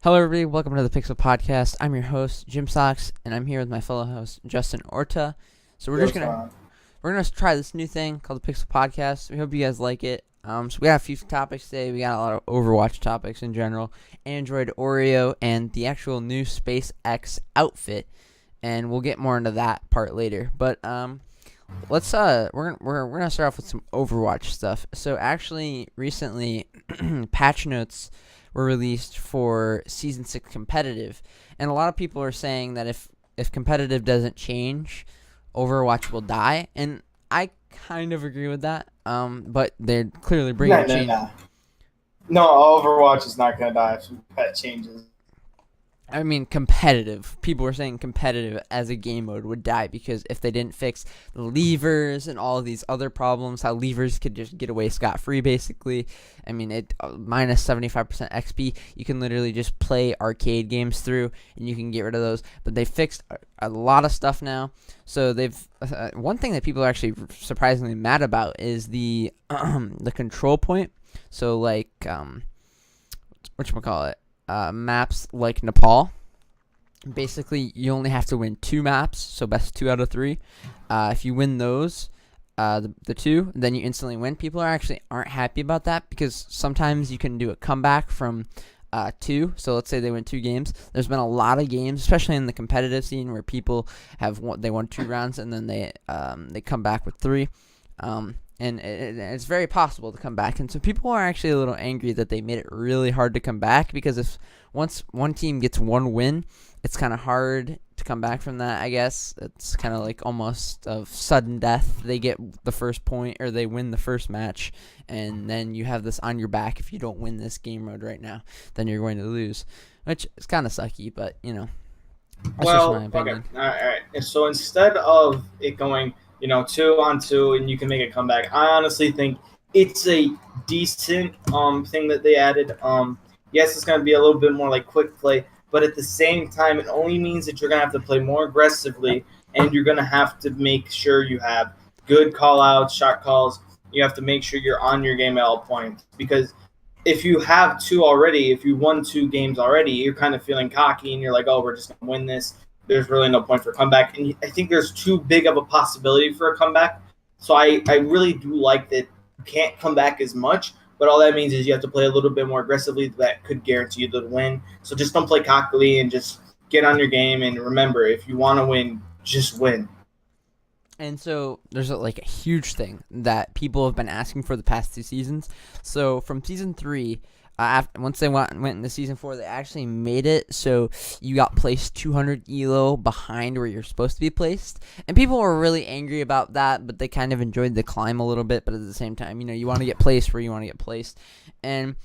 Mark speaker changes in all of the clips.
Speaker 1: Hello, everybody. Welcome to the Pixel Podcast. I'm your host, Jim Sox, and I'm here with my fellow host, Justin Orta. So we're gonna try this new thing called the Pixel Podcast. We hope you guys like it. So we got a few topics today. We got a lot of Overwatch topics in general, Android, Oreo, and the actual new SpaceX outfit. And we'll get more into that part later. But let's we're gonna start off with some Overwatch stuff. So actually, recently, patch notes were released for Season 6 competitive, and a lot of people are saying that if competitive doesn't change, Overwatch will die, and I kind of agree with that, but they're clearly bringing change.
Speaker 2: No, Overwatch is not going to die if that changes.
Speaker 1: I mean, competitive. People were saying competitive as a game mode would die because if they didn't fix the levers and all of these other problems, how levers could just get away scot-free, basically. I mean, it minus 75% XP. You can literally just play arcade games through, and you can get rid of those. But they fixed a lot of stuff now. So they've one thing that people are actually surprisingly mad about is the control point. So like whatchamacallit? Maps like Nepal. Basically, you only have to win 2 maps, so best 2 out of 3. If you win those, the 2, then you instantly win. People aren't happy about that because sometimes you can do a comeback from 2. So let's say they win 2 games. There's been a lot of games, especially in the competitive scene, where people they won 2 rounds and then they come back with 3. And it's very possible to come back. And so people are actually a little angry that they made it really hard to come back because if once one team gets 1 win, it's kind of hard to come back from that, I guess. It's kind of like almost of sudden death. They get the first point or they win the first match, and then you have this on your back. If you don't win this game mode right now, then you're going to lose, which is kind of sucky, but, you know, that's just my opinion.
Speaker 2: Okay. All right. So instead of it going 2-on-2 and you can make a comeback, I honestly think it's a decent thing that they added. Yes, it's going to be a little bit more like quick play, but at the same time, it only means that you're going to have to play more aggressively, and you're going to have to make sure you have good call-outs, shot calls. You have to make sure you're on your game at all points, because if you have 2 already, if you won 2 games already, you're kind of feeling cocky, and you're like, oh, we're just going to win this. There's really no point for a comeback. And I think there's too big of a possibility for a comeback. So I really do like that you can't come back as much, but all that means is you have to play a little bit more aggressively. That could guarantee you the win. So just don't play cockily and just get on your game. And remember, if you want to win, just win.
Speaker 1: And so there's a huge thing that people have been asking for the past 2 seasons. So from Season 3, once they went into Season 4, they actually made it so you got placed 200 elo behind where you're supposed to be placed. And people were really angry about that, but they kind of enjoyed the climb a little bit. But at the same time, you want to get placed where you want to get placed. And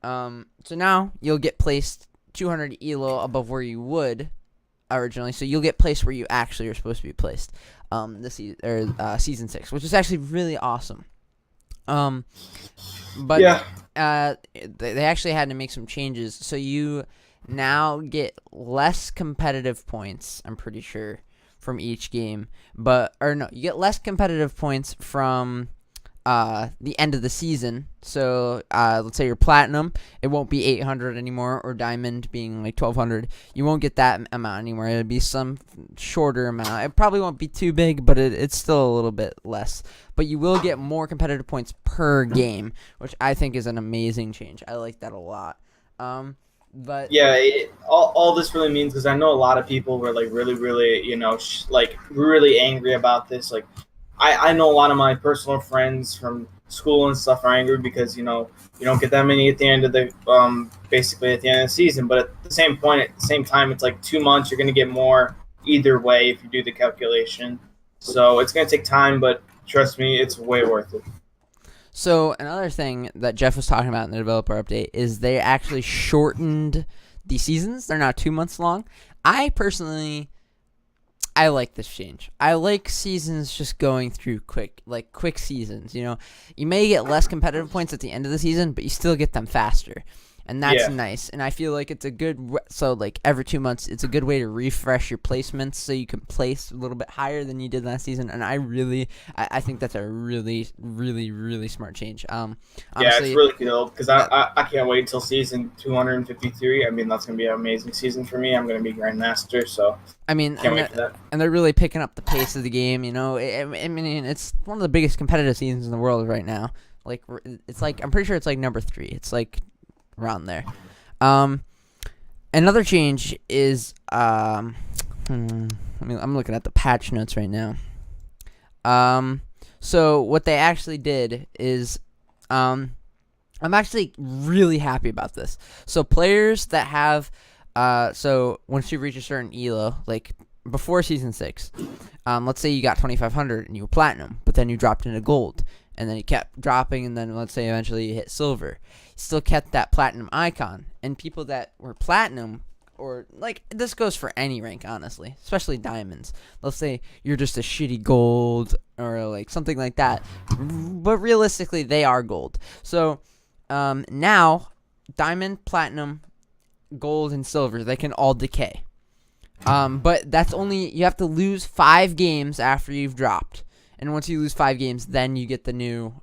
Speaker 1: so now you'll get placed 200 elo above where you would originally. So you'll get placed where you actually are supposed to be placed Season 6, which is actually really awesome. But
Speaker 2: yeah.
Speaker 1: They actually had to make some changes. So you now get less competitive points, I'm pretty sure, from each game. You get less competitive points from the end of the season. So let's say you're platinum, it won't be 800 anymore, or diamond being like 1200. You won't get that amount anymore. It'll be some shorter amount. It probably won't be too big, but it's still a little bit less. But you will get more competitive points per game, which I think is an amazing change. I like that a lot. But
Speaker 2: yeah, all this really means, because I know a lot of people were like really, really angry about this. Like, I know a lot of my personal friends from school and stuff are angry because you don't get that many at the end of the basically at the end of the season. But at the same time, it's like 2 months. You're going to get more either way if you do the calculation. So it's going to take time, but trust me, it's way worth it.
Speaker 1: So another thing that Jeff was talking about in the developer update is they actually shortened the seasons. They're now 2 months long. I like this change. I like seasons just going through quick seasons. You may get less competitive points at the end of the season, but you still get them faster. and that's nice. And I feel like it's a good so like every 2 months, it's a good way to refresh your placements so you can place a little bit higher than you did last season. And I think that's a really, really, really smart change.
Speaker 2: Yeah,
Speaker 1: Honestly,
Speaker 2: it's really cool because I can't wait till season 253. I mean, that's gonna be an amazing season for me. I'm gonna be Grandmaster, so
Speaker 1: I mean,
Speaker 2: can't wait for that.
Speaker 1: and they're really picking up the pace of the game. You know, I mean, it's one of the biggest competitive seasons in the world right now. Like, it's like I'm pretty sure it's like number 3. It's like around there. Another change is I mean, I'm looking at the patch notes right now. So what they actually did is, I'm actually really happy about this. So players that have, so once you reach a certain elo, like before season 6, let's say you got 2,500 and you were platinum, but then you dropped into gold, and then you kept dropping, and then let's say eventually you hit silver. You still kept that platinum icon, and people that were platinum, or like this goes for any rank, honestly, especially diamonds. Let's say you're just a shitty gold or like something like that, but realistically they are gold. So now diamond, platinum, gold, and silver, they can all decay. But that's only, you have to lose 5 games after you've dropped, and once you lose 5 games, then you get the new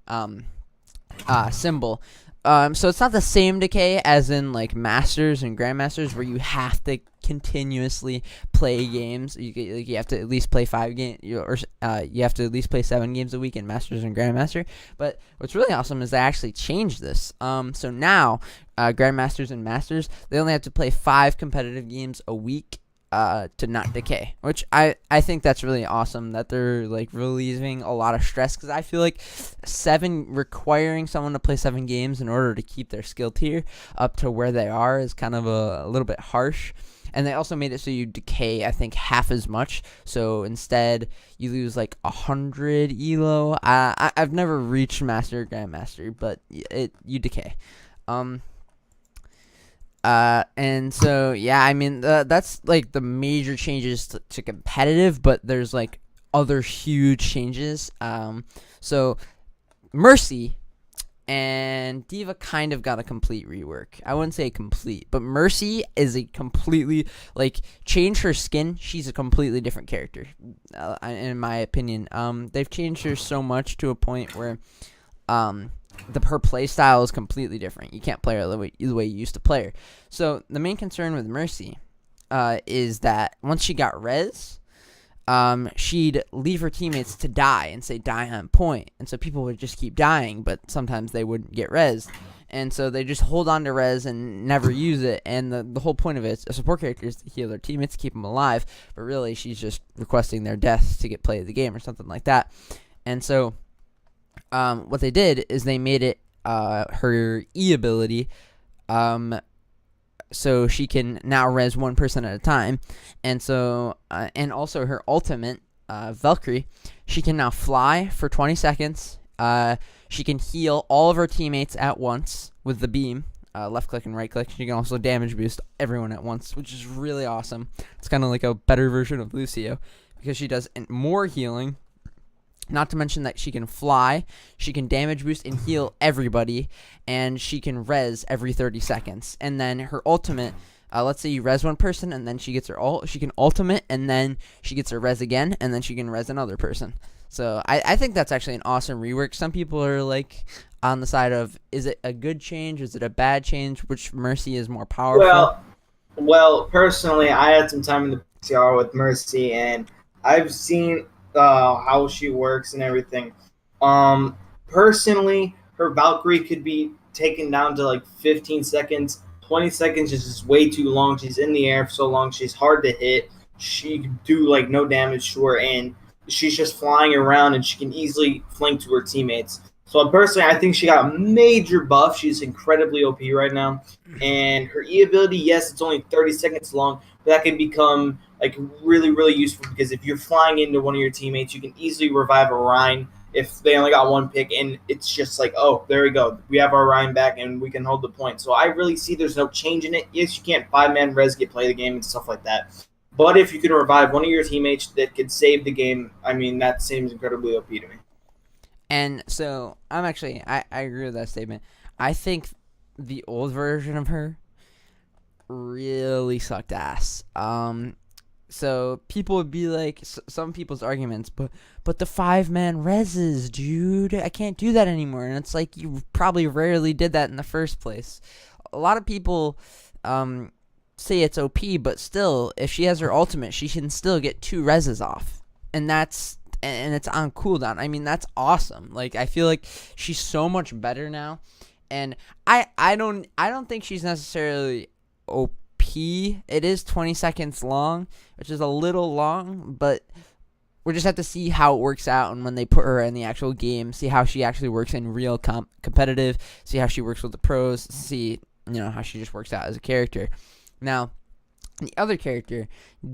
Speaker 1: symbol. So it's not the same decay as in like Masters and Grandmasters, where you have to continuously play games. You have to at least play 5 games, or you have to at least play 7 games a week in Masters and Grandmaster. But what's really awesome is they actually changed this. So now Grandmasters and Masters, they only have to play 5 competitive games a week to not decay, which I think that's really awesome, that they're like relieving a lot of stress, because I feel like requiring someone to play 7 games in order to keep their skill tier up to where they are is kind of a little bit harsh. And they also made it so you decay, I think, half as much. So instead, you lose like 100 elo. I've never reached Master or Grandmaster, but you decay. And so, yeah, I mean, that's like the major changes to competitive, but there's like other huge changes. So Mercy and Diva kind of got a complete rework. I wouldn't say complete, but Mercy is a completely, like, change her skin. She's a completely different character, in my opinion. They've changed her so much to a point where, her play style is completely different. You can't play her the way you used to play her. So the main concern with Mercy is that once she got res, she'd leave her teammates to die and say die on point. And so people would just keep dying, but sometimes they wouldn't get res. And so they just hold on to res and never use it. And the whole point of it is a support character is to heal their teammates, keep them alive. But really, she's just requesting their deaths to get play of the game or something like that. And so what they did is they made it her E ability, so she can now res one person at a time, and so and also her ultimate, Valkyrie, she can now fly for 20 seconds. She can heal all of her teammates at once with the beam, left click and right click. She can also damage boost everyone at once, which is really awesome. It's kind of like a better version of Lucio, because she does more healing. Not to mention that she can fly, she can damage boost and heal everybody, and she can res every 30 seconds. And then her ultimate, let's say you res one person, and then she gets her she can ultimate, and then she gets her res again, and then she can res another person. So I think that's actually an awesome rework. Some people are like on the side of, is it a good change, is it a bad change, which Mercy is more powerful?
Speaker 2: Well, personally, I had some time in the PCR with Mercy, and I've seen how she works and everything. Personally, her Valkyrie could be taken down to like 15 seconds. 20 seconds is just way too long. She's in the air for so long. She's hard to hit. She can do like no damage to her, and she's just flying around, and she can easily flank to her teammates. So personally, I think she got a major buff. She's incredibly OP right now. And her E ability, yes, it's only 30 seconds long, but that can become like really, really useful, because if you're flying into one of your teammates, you can easily revive a Rhine if they only got one pick, and it's just like, oh, there we go. We have our Rhine back, and we can hold the point. So I really see there's no change in it. Yes, you can't 5-man res, play the game and stuff like that. But if you can revive one of your teammates that could save the game, I mean, that seems incredibly OP to me.
Speaker 1: And so I'm actually, I agree with that statement. I think the old version of her really sucked ass. So people would be like, some people's arguments, but the 5-man reses, dude, I can't do that anymore. And it's like, you probably rarely did that in the first place. A lot of people say it's OP, but still, if she has her ultimate, she can still get 2 reses off, and it's on cooldown. I mean, that's awesome. Like, I feel like she's so much better now, and I don't think she's necessarily OP. It is 20 seconds long, which is a little long, but we just have to see how it works out, and when they put her in the actual game, see how she actually works in real competitive, see how she works with the pros, see how she just works out as a character. Now, the other character,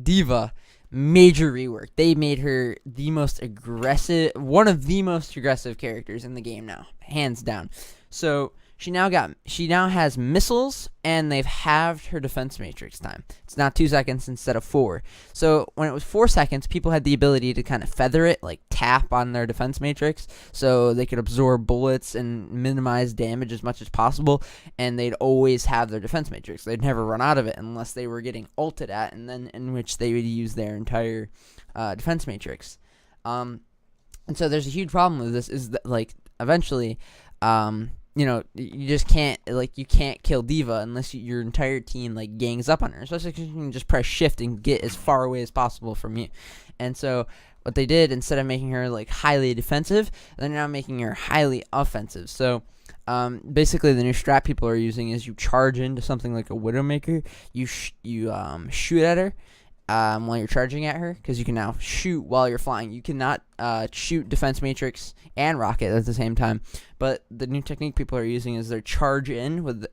Speaker 1: Diva, major rework. They made her one of the most aggressive characters in the game now, hands down. So she now has missiles, and they've halved her defense matrix time. It's now 2 seconds instead of 4. So when it was 4 seconds, people had the ability to kind of feather it, like tap on their defense matrix, so they could absorb bullets and minimize damage as much as possible, and they'd always have their defense matrix. They'd never run out of it unless they were getting ulted at, and then in which they would use their entire defense matrix. And so there's a huge problem with this, is that, like, eventually, you just can't, you can't kill Diva unless your entire team, like, gangs up on her. Especially because you can just press shift and get as far away as possible from you. And so what they did, instead of making her, like, highly defensive, they're now making her highly offensive. So basically the new strat people are using is you charge into something like a Widowmaker, you shoot at her while you're charging at her, because you can now shoot while you're flying. You cannot shoot defense matrix and rocket at the same time. But the new technique people are using is they charge in with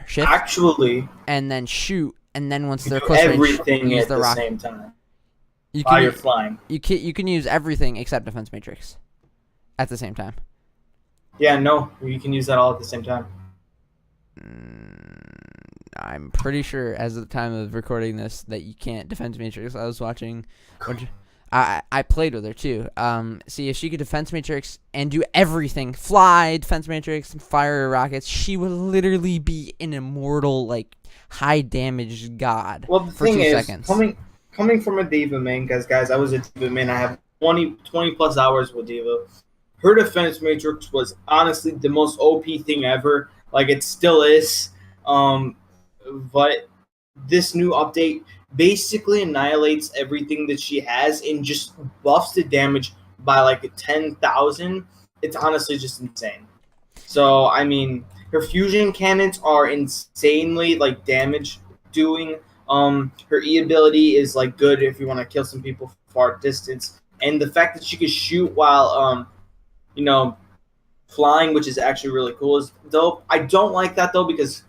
Speaker 1: shift,
Speaker 2: actually,
Speaker 1: and then shoot, and then once
Speaker 2: you
Speaker 1: they're
Speaker 2: do
Speaker 1: close range,
Speaker 2: everything
Speaker 1: use
Speaker 2: at
Speaker 1: the
Speaker 2: the
Speaker 1: rocket.
Speaker 2: same time
Speaker 1: You
Speaker 2: while
Speaker 1: can
Speaker 2: you're flying.
Speaker 1: you can use everything except defense matrix at the same time.
Speaker 2: Yeah, no, you can use that all at the same time.
Speaker 1: I'm pretty sure, as of the time of recording this, that you can't defense matrix. I was watching. I played with her too. See, if she could defense matrix and do everything, fly, defense matrix, fire rockets, she would literally be an immortal, like, high damage god.
Speaker 2: Well, the
Speaker 1: for
Speaker 2: thing
Speaker 1: 2
Speaker 2: is,
Speaker 1: seconds.
Speaker 2: coming from a Diva main, guys, I was a Diva main. I have 20 plus hours with Diva. Her defense matrix was honestly the most OP thing ever. Like, it still is. But this new update basically annihilates everything that she has and just buffs the damage by like 10,000. It's honestly just insane. So, I mean, her fusion cannons are insanely, like, damage doing. Her E ability is, like, good if you want to kill some people from far distance. And the fact that she can shoot while, flying, which is actually really cool, is dope. I don't like that, though, because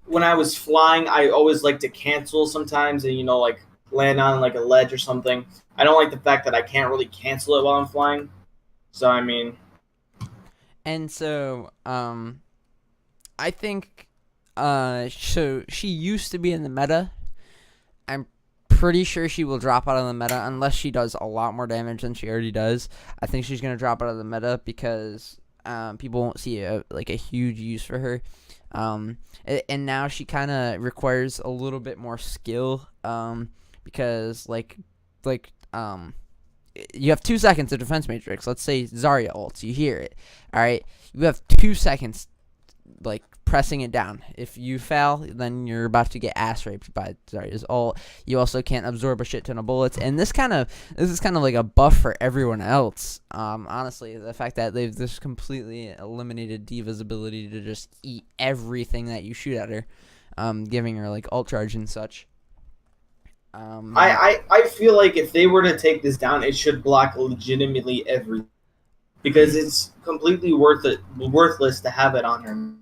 Speaker 2: when I was flying, I always like to cancel sometimes and, like, land on, like, a ledge or something. I don't like the fact that I can't really cancel it while I'm flying. So, I mean...
Speaker 1: And so, I think, so she used to be in the meta. I'm pretty sure she will drop out of the meta unless she does a lot more damage than she already does. I think she's going to drop out of the meta because people won't see a huge use for her. And now she kind of requires a little bit more skill, because you have 2 seconds of defense matrix. Let's say Zarya ults, you hear it. All right, you have 2 seconds, like, pressing it down. If you fail, then you're about to get ass raped by Zarya's ult. You also can't absorb a shit ton of bullets, and this is kind of like a buff for everyone else. Honestly, the fact that they've just completely eliminated Diva's ability to just eat everything that you shoot at her, giving her, like, ult charge and such.
Speaker 2: I feel like if they were to take this down, it should block legitimately everything, because it's completely worthless to have it on her.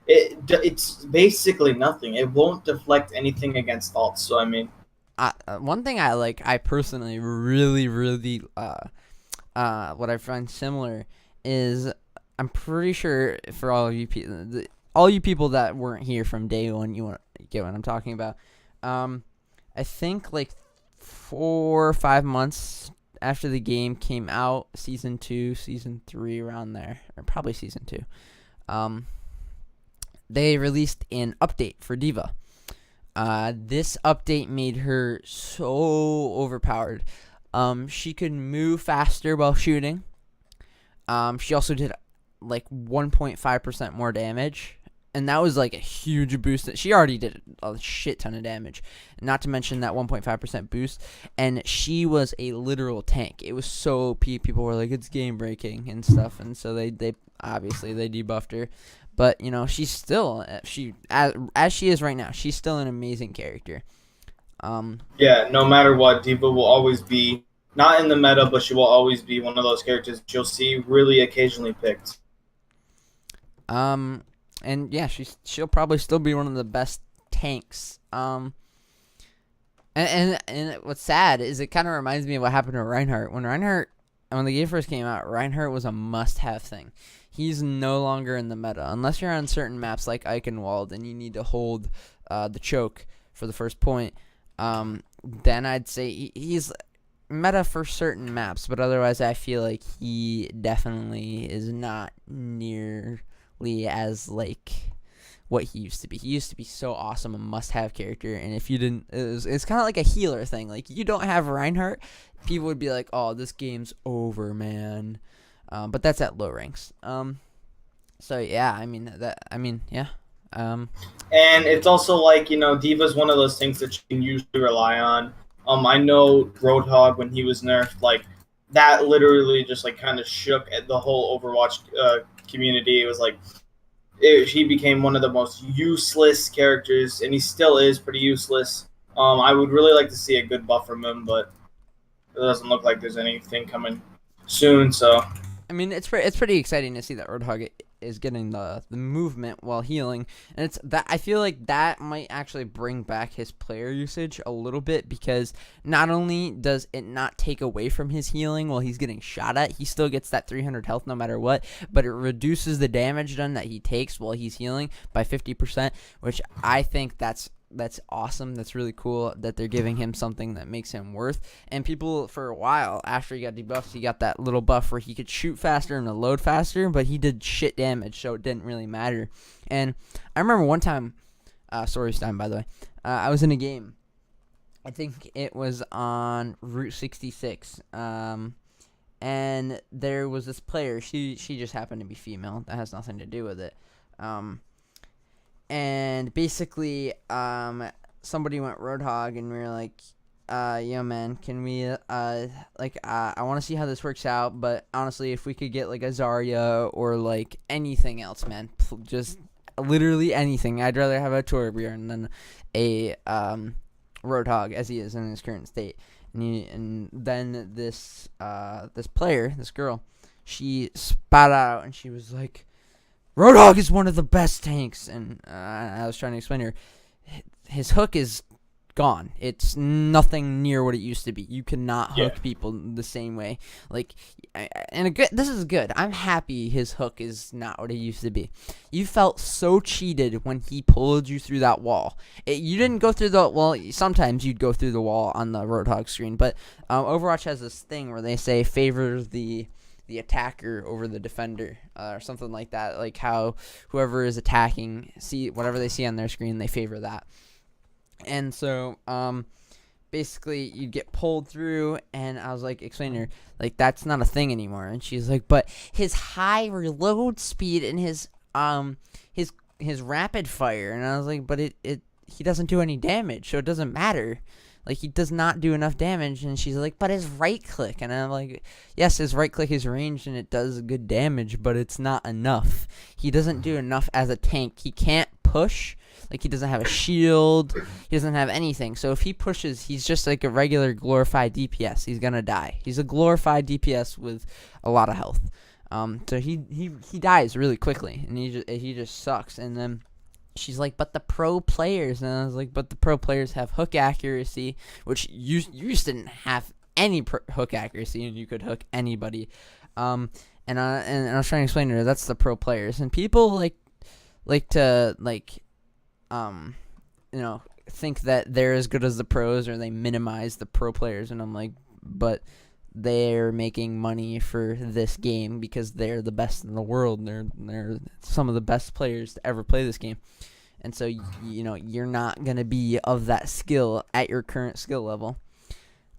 Speaker 2: It's basically nothing. It won't deflect anything against ults. So, I mean,
Speaker 1: one thing I personally really what I find similar is, I'm pretty sure for all you people that weren't here from day one, you want to get what I'm talking about. I think like 4 or 5 months after the game came out, season 2, season 3, around there, or probably season 2. they released an update for D.Va. This update made her so overpowered. She could move faster while shooting. She also did like 1.5% more damage. And that was like a huge boost. She already did a shit ton of damage. Not to mention that 1.5% boost. And she was a literal tank. It was so OP. People were like, it's game breaking and stuff. And so they obviously they debuffed her. But, you know, she's still, as she is right now, she's still an amazing character.
Speaker 2: Yeah, no matter what, D.Va will always be, not in the meta, but she will always be one of those characters you'll see really occasionally picked.
Speaker 1: And yeah, she'll probably still be one of the best tanks. And what's sad is it kind of reminds me of what happened to Reinhardt. When the game first came out, Reinhardt was a must-have thing. He's no longer in the meta unless you're on certain maps like Eichenwald and you need to hold the choke for the first point. Then I'd say he's meta for certain maps, but otherwise I feel like he definitely is not nearly as like what he used to be. He used to be so awesome, a must-have character, and if you didn't, it's kind of like a healer thing. Like, you don't have Reinhardt, people would be like, "Oh, this game's over, man." But that's at low ranks. So yeah, yeah.
Speaker 2: And it's also like, D.Va's one of those things that you can usually rely on. I know Roadhog, when he was nerfed, like, that literally just like kind of shook at the whole Overwatch community. It was like he became one of the most useless characters, and he still is pretty useless. I would really like to see a good buff from him, but it doesn't look like there's anything coming soon. So
Speaker 1: I mean, it's pretty exciting to see that Roadhog is getting the movement while healing, and it's that I feel like that might actually bring back his player usage a little bit, because not only does it not take away from his healing while he's getting shot at, he still gets that 300 health no matter what, but it reduces the damage done that he takes while he's healing by 50%, which I think that's awesome. That's really cool that they're giving him something that makes him worth. And people, for a while, after he got debuffed, he got that little buff where he could shoot faster and load faster, but he did shit damage, so it didn't really matter. And I remember one time, story time, by the way, I was in a game. I think it was on Route 66. And there was this player. She just happened to be female. That has nothing to do with it. And basically, somebody went Roadhog, and we were like, yo, man, can we, I want to see how this works out, but honestly, if we could get, like, a Zarya or, like, anything else, man, just literally anything. I'd rather have a Torbjorn than a, Roadhog, as he is in his current state. And then this player, this girl, she spat out, and she was like, Roadhog is one of the best tanks, and I was trying to explain to her, his hook is gone. It's nothing near what it used to be. You cannot hook people the same way. Like, this is good. I'm happy his hook is not what it used to be. You felt so cheated when he pulled you through that wall. You didn't go through the well. Sometimes you'd go through the wall on the Roadhog screen, but Overwatch has this thing where they say favor the attacker over the defender, or something like that. Like how whoever is attacking, see whatever they see on their screen, they favor that. And so basically you get pulled through, and I was like explaining to her, like, that's not a thing anymore. And she's like, but his high reload speed and his rapid fire. And I was like, but he doesn't do any damage, so it doesn't matter. Like, he does not do enough damage. And she's like, but his right click. And I'm like, yes, his right click is ranged and it does good damage, but it's not enough. He doesn't do enough as a tank. He can't push. Like, he doesn't have a shield. He doesn't have anything. So if he pushes, he's just like a regular glorified DPS. He's gonna die. He's a glorified DPS with a lot of health. So he dies really quickly, and he just sucks. And then she's like, but the pro players, and I was like, but the pro players have hook accuracy, which you just didn't have any hook accuracy, and you could hook anybody. And I was trying to explain to her, that's the pro players, and people like to think that they're as good as the pros, or they minimize the pro players, and I'm like, but they're making money for this game because they're the best in the world. And they're some of the best players to ever play this game. And so, you're not going to be of that skill at your current skill level.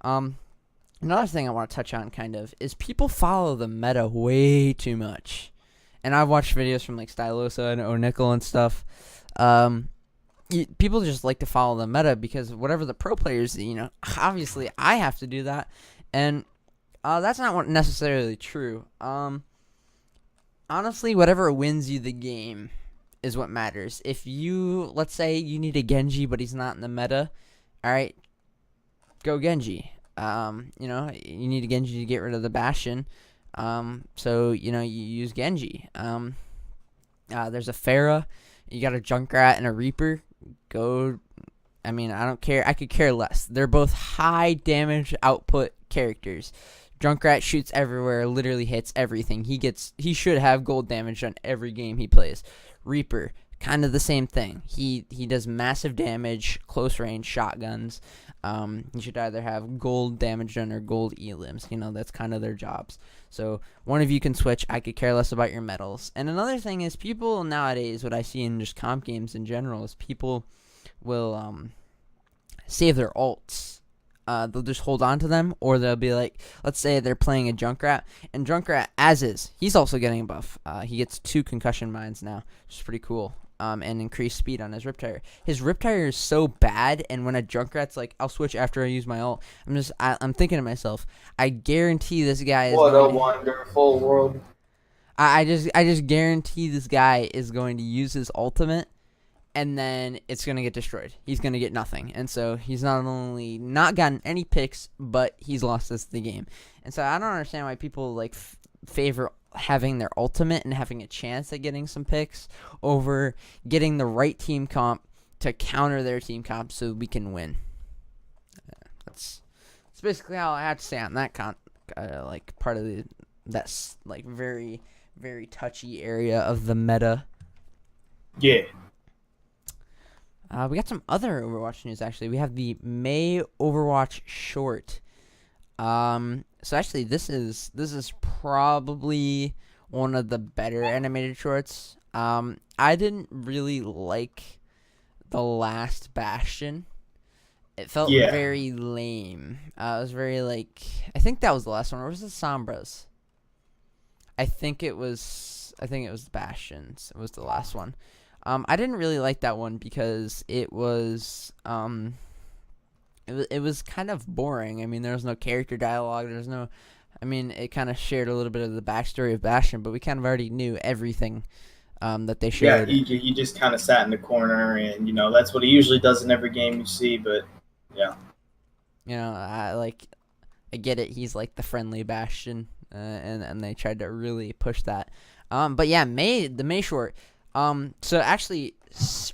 Speaker 1: Another thing I want to touch on kind of is people follow the meta way too much. And I've watched videos from like Stylosa and O'Nickel and stuff. People just like to follow the meta because whatever the pro players, obviously I have to do that. And that's not necessarily true. Honestly, whatever wins you the game is what matters. If let's say you need a Genji, but he's not in the meta, all right, go Genji. You need a Genji to get rid of the Bastion. So, you use Genji. There's a Pharah. You got a Junkrat and a Reaper. I don't care. I could care less. They're both high damage output characters. Junkrat shoots everywhere, literally hits everything. He should have gold damage on every game he plays. Reaper, kind of the same thing. He does massive damage, close range shotguns. You should either have gold damage done or gold elims. That's kind of their jobs. So one of you can switch. I could care less about your medals. And another thing is people nowadays, what I see in just comp games in general, is people will save their ults. They'll just hold on to them, or they'll be like, let's say they're playing a Junkrat, and Junkrat, as is, he's also getting a buff. He gets 2 concussion mines now, which is pretty cool. And increased speed on his Riptire. His Riptire is so bad, and when a Junkrat's like, I'll switch after I use my ult, I'm thinking to myself, I guarantee this guy is
Speaker 2: what a wonderful world.
Speaker 1: I just guarantee this guy is going to use his ultimate, and then it's going to get destroyed. He's going to get nothing. And so he's not only not gotten any picks, but he's lost us the game. And so I don't understand why people like favor having their ultimate and having a chance at getting some picks over getting the right team comp to counter their team comp so we can win. That's basically all I have to say on that part of that's like very, very touchy area of the meta.
Speaker 2: Yeah.
Speaker 1: We got some other Overwatch news, actually. We have the May Overwatch short. So actually, this is probably one of the better animated shorts. I didn't really like the last Bastion. It felt very lame. It was very like, I think that was the last one. Or was it Sombras? I think it was the Bastions. It was the last one. I didn't really like that one because it was it was kind of boring. I mean, there was no character dialogue. It kind of shared a little bit of the backstory of Bastion, but we kind of already knew everything that they showed.
Speaker 2: Yeah, he just kind of sat in the corner, and that's what he usually does in every game you see. But yeah,
Speaker 1: I get it. He's like the friendly Bastion, and they tried to really push that. But yeah, the May short. So actually,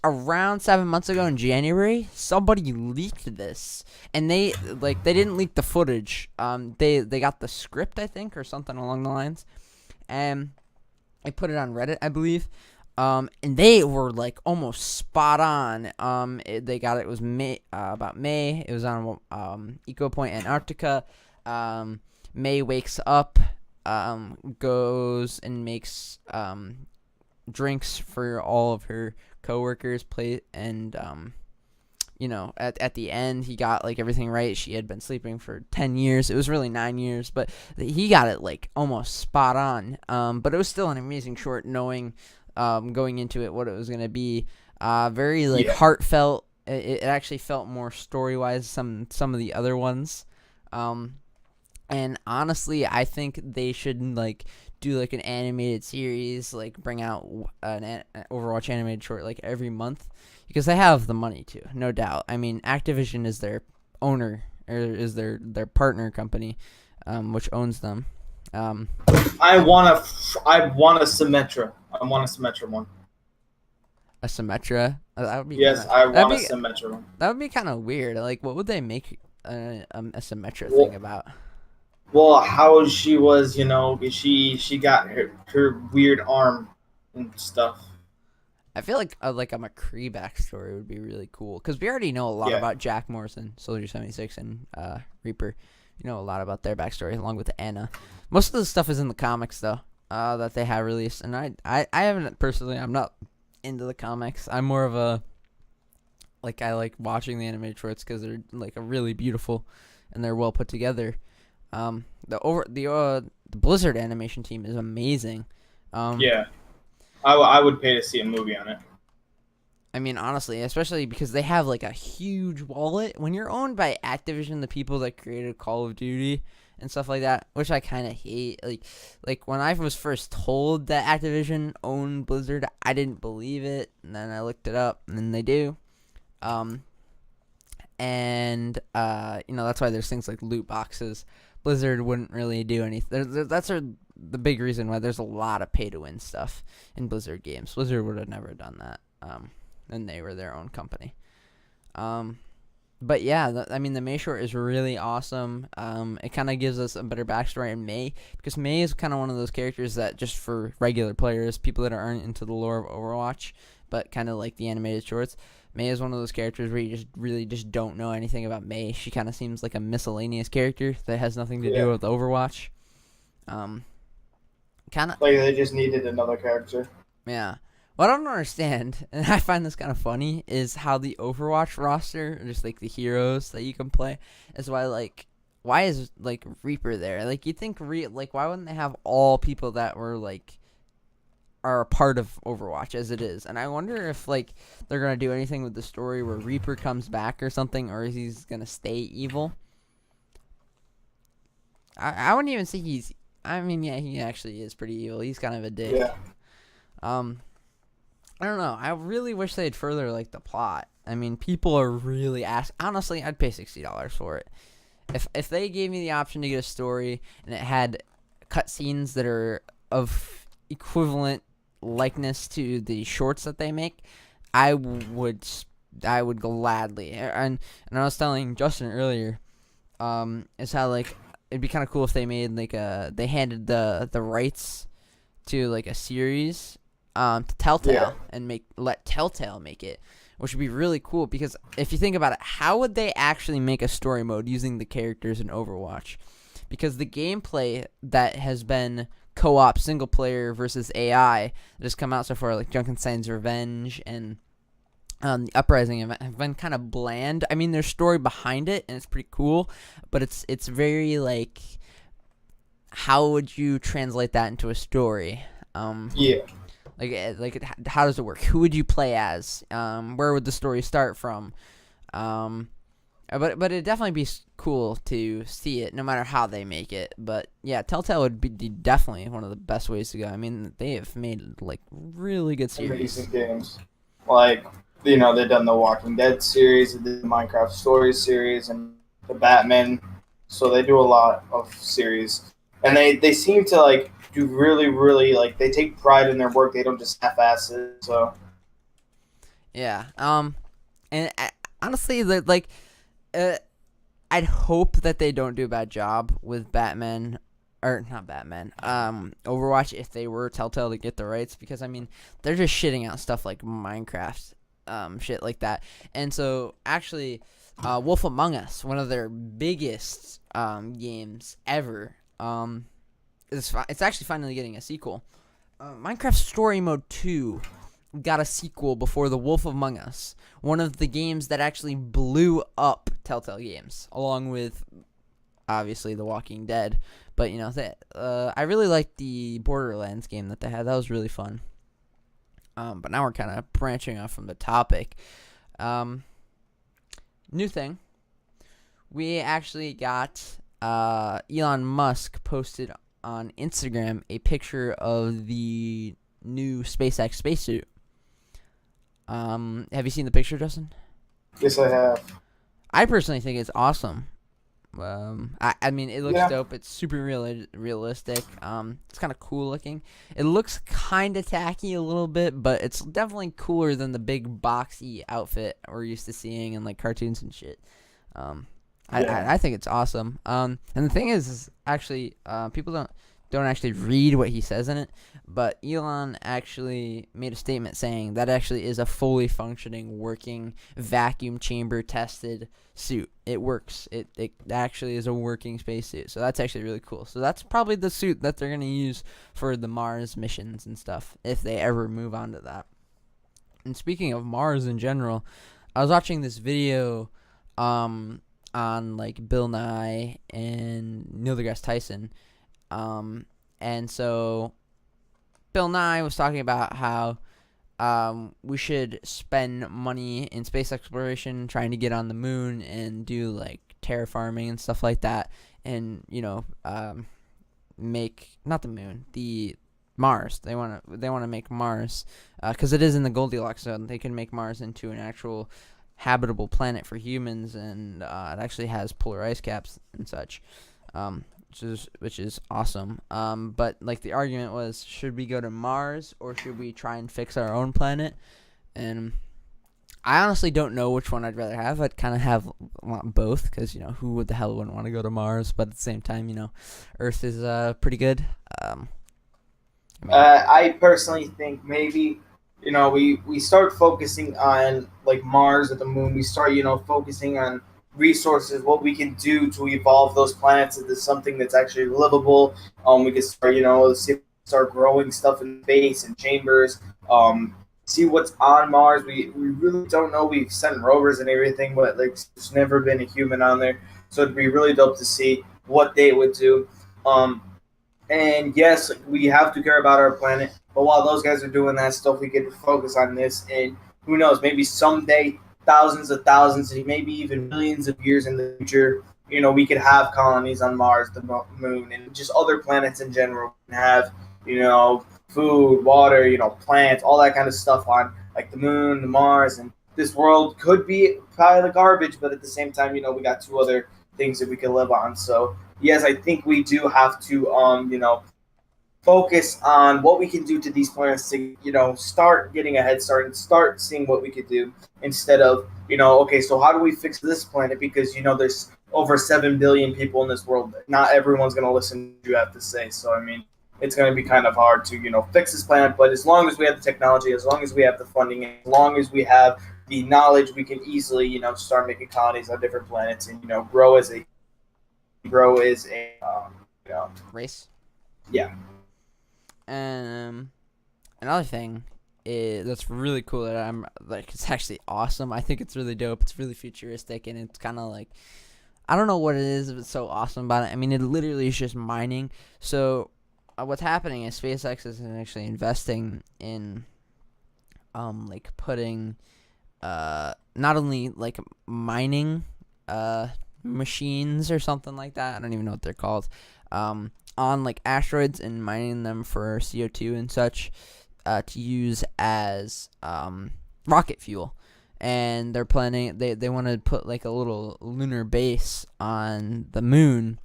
Speaker 1: around 7 months ago in January, somebody leaked this, and they didn't leak the footage. They got the script, I think, or something along the lines, and they put it on Reddit, I believe. And they were like almost spot on. They got it was May, about May. It was on Eco Point Antarctica. May wakes up, goes and makes drinks for all of her coworkers, and at the end he got like everything right. She had been sleeping for 10 years. It was really 9 years, but he got it like almost spot on. But it was still an amazing short, knowing going into it what it was going to be. Very heartfelt. It actually felt more story-wise some of the other ones. And honestly, I think they should do like an animated series, like bring out an Overwatch animated short like every month, because they have the money to, no doubt. I mean, Activision is their owner, or is their partner company, which owns them.
Speaker 2: I want a Symmetra. I want a Symmetra one.
Speaker 1: A Symmetra? That would be
Speaker 2: I want a Symmetra one.
Speaker 1: That would be kind of weird. Like, what would they make a Symmetra thing about?
Speaker 2: Well, how she was, she got her weird arm and stuff.
Speaker 1: I feel like a McCree backstory would be really cool, because we already know a lot about Jack Morrison, Soldier 76, and Reaper. you know a lot about their backstory along with Anna. Most of the stuff is in the comics though, that they have released, and I haven't personally. I'm not into the comics. I'm more of a like I like watching the animated shorts because they're like a really beautiful, and they're well put together. The Blizzard animation team is amazing.
Speaker 2: Yeah, I would pay to see a movie on it.
Speaker 1: I mean, honestly, especially because they have like a huge wallet. When you're owned by Activision, the people that created Call of Duty and stuff like that, which I kind of hate. Like when I was first told that Activision owned Blizzard, I didn't believe it, and then I looked it up, and then they do. And you know that's why there's things like loot boxes. Blizzard wouldn't really do anything. That's the big reason why there's a lot of pay to win stuff in Blizzard games. Blizzard would have never done that. And they were their own company. But yeah, I mean the Mei short is really awesome. It kind of gives us a better backstory in Mei, because Mei is kind of one of those characters that just for regular players, people that aren't into the lore of Overwatch, but kind of like the animated shorts. Mei is one of those characters where you just really just don't know anything about Mei. She kind of seems like a miscellaneous character that has nothing to do with Overwatch. Kind of
Speaker 2: like they just needed another character.
Speaker 1: Yeah. What I don't understand, and I find this kind of funny, is how the Overwatch roster, just like the heroes that you can play, is why is like Reaper there? Like you'd think like why wouldn't they have all people that were like are a part of Overwatch as it is? And I wonder if like they're gonna do anything with the story where Reaper comes back or something, or is he's gonna stay evil. I wouldn't even say he's. I mean, yeah, he actually is pretty evil. He's kind of a dick.
Speaker 2: Yeah.
Speaker 1: I don't know. I really wish they'd further like the plot. I mean, people are really asking. Honestly, I'd pay $60 for it. If they gave me the option to get a story and it had cutscenes that are of equivalent likeness to the shorts that they make, I would gladly. And I was telling Justin earlier, is how like it'd be kind of cool if they made like they handed the rights to like a series to Telltale and let Telltale make it, which would be really cool, because if you think about it, how would they actually make a story mode using the characters in Overwatch? Because the gameplay that has been co-op single player versus AI that has come out so far, like Junkenstein's Revenge and the Uprising event, have been kind of bland. I mean, there's story behind it and it's pretty cool, but it's very like, how would you translate that into a story? Like how does it work? Who would you play as? Where would the story start from? But it'd definitely be cool to see it, no matter how they make it. But yeah, Telltale would be definitely one of the best ways to go. I mean, they have made like really good series.
Speaker 2: Amazing games. Like, you know, they've done the Walking Dead series, they did the Minecraft Stories series, and the Batman. So they do a lot of series, and they seem to like do really, really like they take pride in their work. They don't just half-ass it. So
Speaker 1: yeah. And honestly, like, I'd hope that they don't do a bad job with Batman. Or not Batman, Overwatch, if they were Telltale to get the rights, because I mean they're just shitting out stuff like Minecraft, shit like that. And so actually, Wolf Among Us, one of their biggest games ever, it's actually finally getting a sequel. Minecraft Story Mode 2 got a sequel before the Wolf Among Us, one of the games that actually blew up Telltale Games, along with obviously The Walking Dead. But you know, I really liked the Borderlands game that they had. That was really fun. But now we're kind of branching off from the topic. New thing. We actually got Elon Musk posted on Instagram a picture of the new SpaceX spacesuit. Have you seen the picture, Justin?
Speaker 2: yes, I have.
Speaker 1: I personally think it's awesome. I mean, it looks dope. It's super realistic. It's kind of cool looking. It looks kind of tacky a little bit, but it's definitely cooler than the big boxy outfit we're used to seeing in like cartoons and shit. I think it's awesome. And the thing is actually, people don't. don't actually read what he says in it, but Elon actually made a statement saying that actually is a fully functioning, working, vacuum chamber tested suit. It works. It actually is a working spacesuit. So that's actually really cool. So that's probably the suit that they're going to use for the Mars missions and stuff, if they ever move on to that. And speaking of Mars in general, I was watching this video on like Bill Nye and Neil deGrasse Tyson. And so Bill Nye was talking about how we should spend money in space exploration, trying to get on the moon and do like terraforming and stuff like that, and make not the moon, the Mars. They want to make Mars because it is in the Goldilocks zone. They can make Mars into an actual habitable planet for humans, and it actually has polar ice caps and such. Which is awesome. But like the argument was, should we go to Mars or should we try and fix our own planet? And I honestly don't know which one I'd rather have. I'd kind of want both because, who the hell wouldn't want to go to Mars? But at the same time, Earth is pretty good.
Speaker 2: I personally think maybe we start focusing on like Mars or the moon. We start focusing on resources, what we can do to evolve those planets into something that's actually livable. We can start growing stuff in space and chambers. See what's on Mars. We really don't know. We've sent rovers and everything, but like there's never been a human on there, so it'd be really dope to see what they would do. And yes, we have to care about our planet, but while those guys are doing that stuff, we can focus on this. And who knows, maybe someday, thousands, maybe even millions of years in the future, we could have colonies on Mars, the moon, and just other planets in general. We can have, food, water, plants, all that kind of stuff on like the moon, the Mars, and this world could be pile of garbage, but at the same time, we got two other things that we can live on. So yes, I think we do have to, focus on what we can do to these planets to, start getting a head start and start seeing what we could do instead of, okay, so how do we fix this planet? Because, there's over 7 billion people in this world. Not everyone's going to listen to what you have to say. So, I mean, it's going to be kind of hard to, fix this planet. But as long as we have the technology, as long as we have the funding, as long as we have the knowledge, we can easily, start making colonies on different planets and, grow as a
Speaker 1: race.
Speaker 2: Yeah.
Speaker 1: Another thing that's really cool that I'm like, it's actually awesome. I think it's really dope. It's really futuristic, and it's kind of like, I don't know what it is that's so awesome about it. I mean, it literally is just mining. So what's happening is SpaceX is actually investing in like putting not only like mining machines or something like that. I don't even know what they're called. On like asteroids and mining them for CO2 and such to use as rocket fuel. And they're planning, they want to put like a little lunar base on the moon,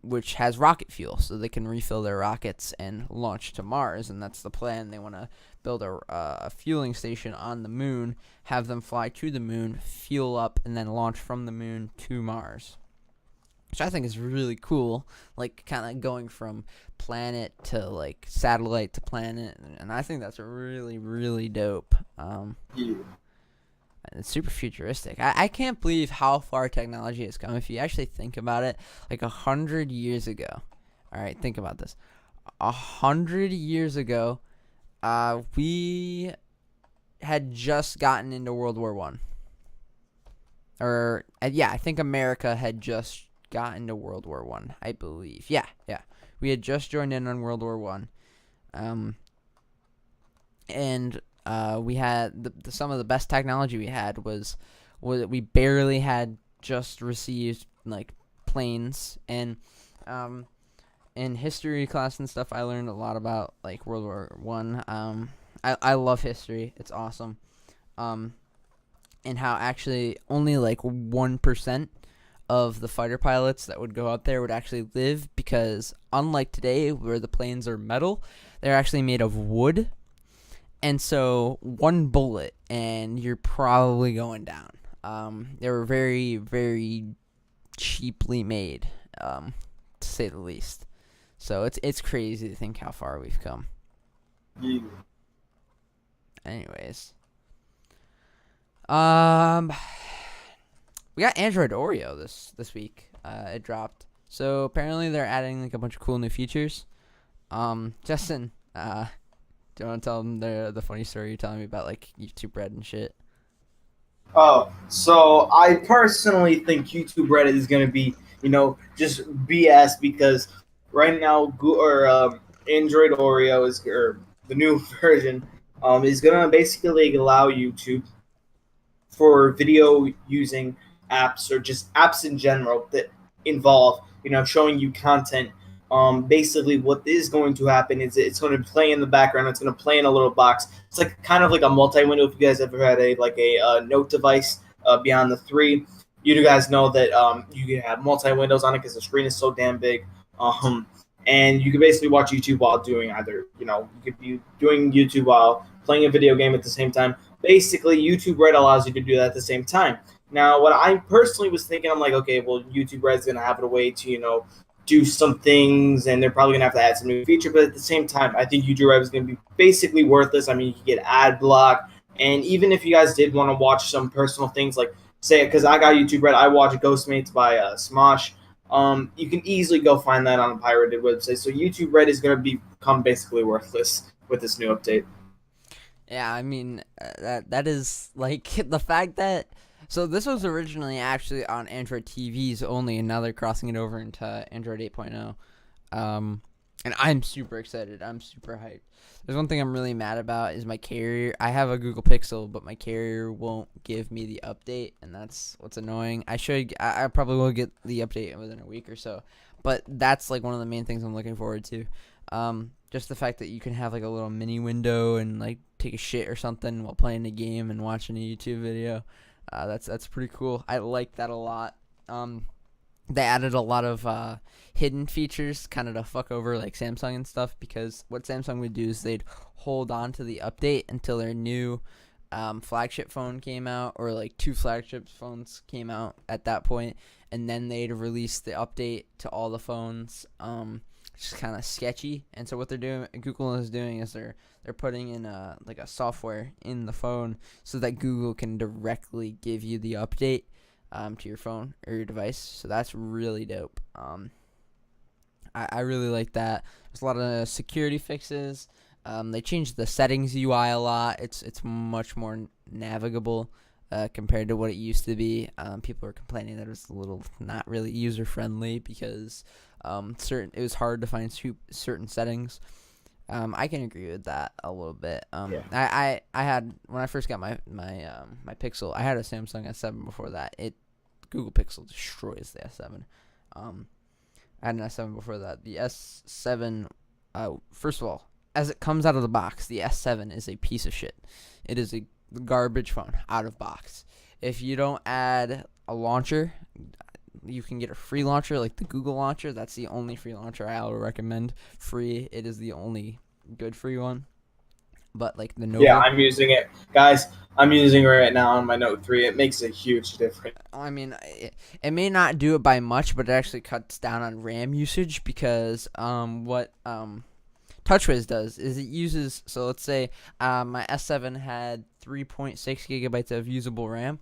Speaker 1: which has rocket fuel, so they can refill their rockets and launch to Mars. And that's the plan. They want to build a fueling station on the moon, have them fly to the moon, fuel up, and then launch from the moon to Mars. Which I think is really cool, like kind of going from planet to like satellite to planet, and I think that's really, really dope.
Speaker 2: Yeah.
Speaker 1: It's super futuristic. I can't believe how far technology has come. If you actually think about it, like 100 years ago. All right, think about this. 100 years ago, we had just gotten into World War I. I think America had just got into World War I believe. Yeah. We had just joined in on World War I. And we had some of the best technology we had was we barely had just received like planes. And in history class and stuff, I learned a lot about like World War I. I love history. It's awesome. And how actually only like 1% of the fighter pilots that would go out there would actually live, because unlike today where the planes are metal, they're actually made of wood. And so one bullet and you're probably going down. They were very, very cheaply made, to say the least. So it's crazy to think how far we've come.
Speaker 2: Yeah.
Speaker 1: Anyways, we got Android Oreo this week. It dropped. So apparently they're adding like a bunch of cool new features. Justin, do you want to tell them the funny story you're telling me about like YouTube Red and shit?
Speaker 2: Oh, so I personally think YouTube Reddit is going to be, just BS because right now, Android Oreo or the new version, is going to basically allow you to, for video using apps or just apps in general that involve, showing you content. Basically, what is going to happen is it's going to play in the background. It's going to play in a little box. It's like kind of like a multi-window. If you guys ever had a note device beyond the three, you guys know that you can have multi-windows on it because the screen is so damn big. And you can basically watch YouTube while doing either, you could be doing YouTube while playing a video game at the same time. Basically, YouTube Red allows you to do that at the same time. Now, what I personally was thinking, I'm like, okay, well, YouTube Red's going to have a way to, do some things, and they're probably going to have to add some new feature. But at the same time, I think YouTube Red is going to be basically worthless. I mean, you can get ad block. And even if you guys did want to watch some personal things, like, say, because I got YouTube Red, I watch Ghostmates by Smosh. You can easily go find that on a pirated website. So YouTube Red is going to become basically worthless with this new update.
Speaker 1: Yeah, I mean that is like the fact that so this was originally actually on Android TVs only, and now they're crossing it over into Android 8.0. And I'm super excited. I'm super hyped. There's one thing I'm really mad about is my carrier. I have a Google Pixel, but my carrier won't give me the update, and that's what's annoying. I probably will get the update within a week or so, but that's like one of the main things I'm looking forward to. Just the fact that you can have like a little mini window and like take a shit or something while playing a game and watching a YouTube video. That's pretty cool. I like that a lot. They added a lot of hidden features kind of to fuck over like Samsung and stuff, because what Samsung would do is they'd hold on to the update until their new flagship phone came out, or like two flagship phones came out at that point, and then they'd release the update to all the phones. Just kind of sketchy. And so what Google is doing is they're putting in like a software in the phone so that Google can directly give you the update to your phone or your device. So that's really dope. I really like that. There's a lot of security fixes. They changed the settings UI a lot. It's much more navigable compared to what it used to be. People were complaining that it was a little not really user friendly because it was hard to find certain settings. I can agree with that a little bit. I had, when I first got my Pixel, I had a Samsung S7 before that. Google Pixel destroys the S7. I had an S7 before that. The S7, first of all, as it comes out of the box, the S7 is a piece of shit. It is a garbage phone out of box. If you don't add a launcher, you can get a free launcher like the Google launcher. That's the only free launcher I will recommend. Free. It is the only good free one. But like the Nova.
Speaker 2: Yeah, I'm using it, guys. I'm using it right now on my Note 3. It makes a huge difference.
Speaker 1: I mean, it may not do it by much, but it actually cuts down on RAM usage, because what TouchWiz does is it uses, so let's say my S7 had 3.6 gigabytes of usable RAM.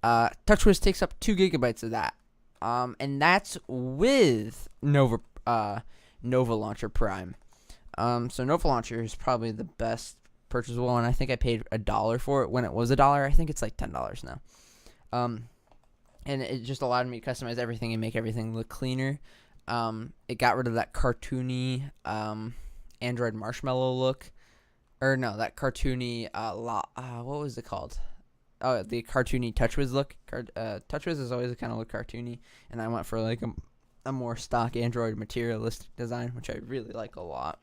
Speaker 1: TouchWiz takes up 2 gigabytes of that. And that's with Nova Launcher Prime. So Nova Launcher is probably the best purchasable one. I think I paid $1 for it when it was $1. I think it's like $10 now. And it just allowed me to customize everything and make everything look cleaner. It got rid of that cartoony Android marshmallow look, or no, that cartoony what was it called? Oh, the cartoony TouchWiz look. TouchWiz is always kind of look cartoony, and I went for like a more stock Android materialistic design, which I really like a lot.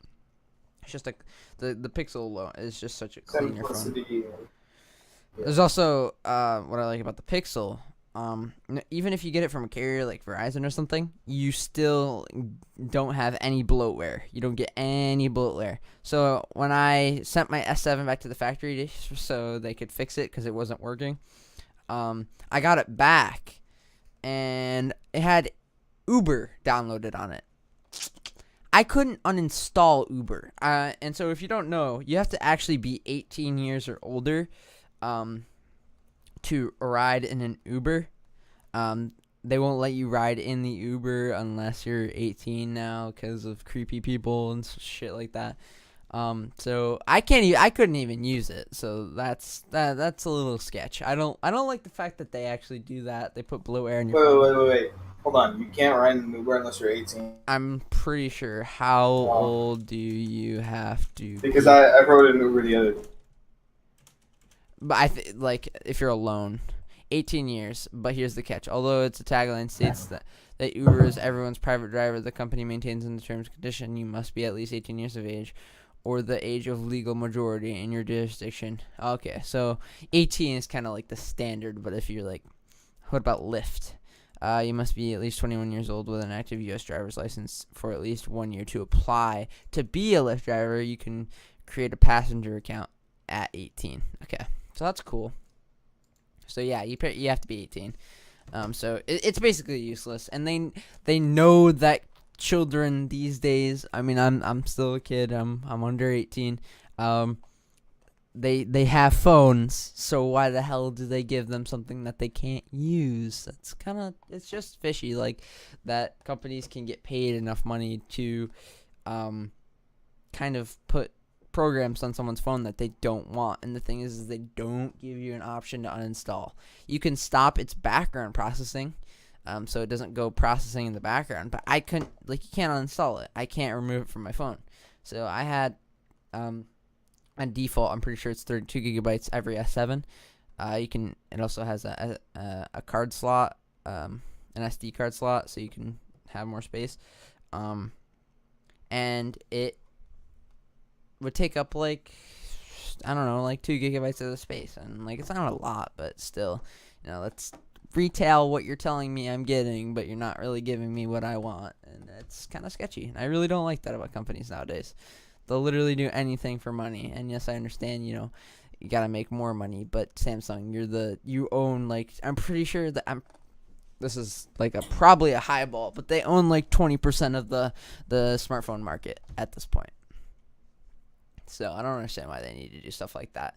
Speaker 1: It's just like the Pixel alone is just such a cleaner phone.
Speaker 2: Yeah.
Speaker 1: There's also what I like about the Pixel. Even if you get it from a carrier like Verizon or something, you still don't have any bloatware. You don't get any bloatware. So when I sent my S7 back to the factory so they could fix it because it wasn't working, I got it back, and it had Uber downloaded on it. I couldn't uninstall Uber. And so if you don't know, you have to actually be 18 years or older to ride in an Uber. They won't let you ride in the Uber unless you're 18 now because of creepy people and shit like that. So I couldn't even use it. So that's a little sketch. I don't like the fact that they actually do that. They put blue air in your phone.
Speaker 2: Wait. Hold on. You can't ride an Uber unless you're 18.
Speaker 1: I'm pretty sure. How old do you have to
Speaker 2: Because
Speaker 1: be?
Speaker 2: I rode an Uber the other day.
Speaker 1: But like if you're alone, 18 years. But here's the catch. Although it's a tagline states that Uber is everyone's private driver, the company maintains in the terms and condition you must be at least 18 years of age or the age of legal majority in your jurisdiction. Okay, so 18 is kind of like the standard. But if you're like, what about Lyft? You must be at least 21 years old with an active U.S. driver's license for at least 1 year to apply to be a Lyft driver. You can create a passenger account at 18. Okay, so that's cool. So yeah, you have to be 18. So it's basically useless, and they know that children these days. I mean, I'm still a kid. I'm under 18. They have phones, so why the hell do they give them something that they can't use? It's just fishy, like that companies can get paid enough money to kind of put programs on someone's phone that they don't want. And the thing is they don't give you an option to uninstall. You can stop its background processing, so it doesn't go processing in the background, but I couldn't, like, you can't uninstall it. I can't remove it from my phone. So I had on default, I'm pretty sure it's 32 gigabytes every S7. It also has a card slot, an SD card slot, so you can have more space. And it would take up like 2 gigabytes of the space, and like it's not a lot, but still, let's retail what you're telling me I'm getting, but you're not really giving me what I want, and it's kind of sketchy. And I really don't like that about companies nowadays. They'll literally do anything for money. And yes, I understand, you gotta make more money, but Samsung, you own, like, I'm pretty sure that this is like probably a high ball, but they own like 20% of the smartphone market at this point. So I don't understand why they need to do stuff like that.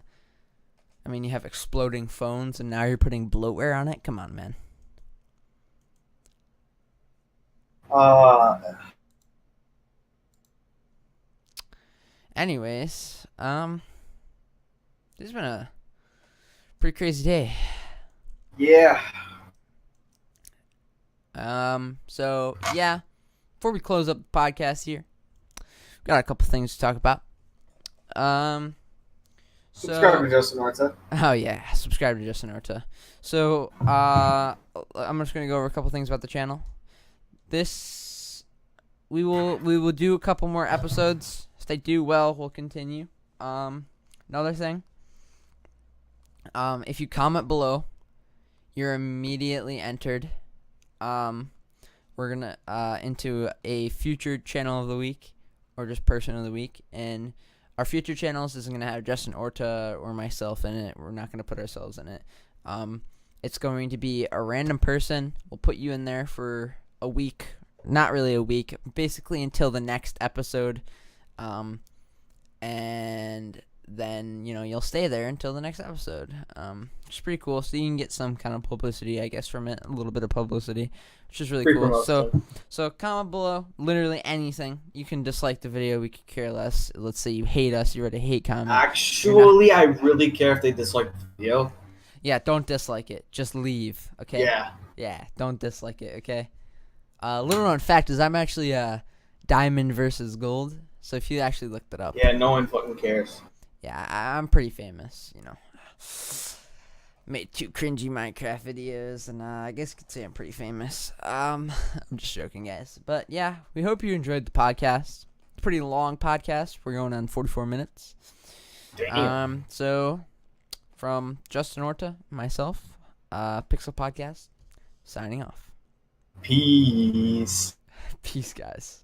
Speaker 1: I mean, you have exploding phones, and now you're putting bloatware on it? Come on, man. Anyways, this has been a pretty crazy day.
Speaker 2: Yeah.
Speaker 1: So yeah, before we close up the podcast here, we've got a couple things to talk about.
Speaker 2: Subscribe to Justin Orta.
Speaker 1: Oh yeah, subscribe to Justin Orta. So I'm just gonna go over a couple things about the channel. We will do a couple more episodes. If they do well, we'll continue. Another thing. If you comment below, you're immediately entered. We're gonna into a future channel of the week, or just person of the week, and our future channels isn't gonna have Justin Orta or myself in it. We're not gonna put ourselves in it. It's going to be a random person. We'll put you in there for a week. Not really a week, basically until the next episode. And then, you'll stay there until the next episode. Which is pretty cool. So you can get some kind of publicity, I guess, from it. A little bit of publicity, which is really cool. So comment below, literally anything. You can dislike the video. We could care less. Let's say you hate us. You wrote a hate comment.
Speaker 2: Actually, I really care if they dislike the video.
Speaker 1: Yeah, don't dislike it. Just leave, okay?
Speaker 2: Yeah.
Speaker 1: Yeah, don't dislike it, okay? Little known fact is I'm actually diamond versus gold. So if you actually looked it up.
Speaker 2: Yeah, no one fucking cares.
Speaker 1: Yeah, I'm pretty famous, Made 2 cringy Minecraft videos, and I guess you could say I'm pretty famous. I'm just joking, guys. But yeah, we hope you enjoyed the podcast. It's a pretty long podcast. We're going on 44 minutes.
Speaker 2: Damn.
Speaker 1: So from Justin Orta, myself, Pixel Podcast, signing off.
Speaker 2: Peace.
Speaker 1: Peace, guys.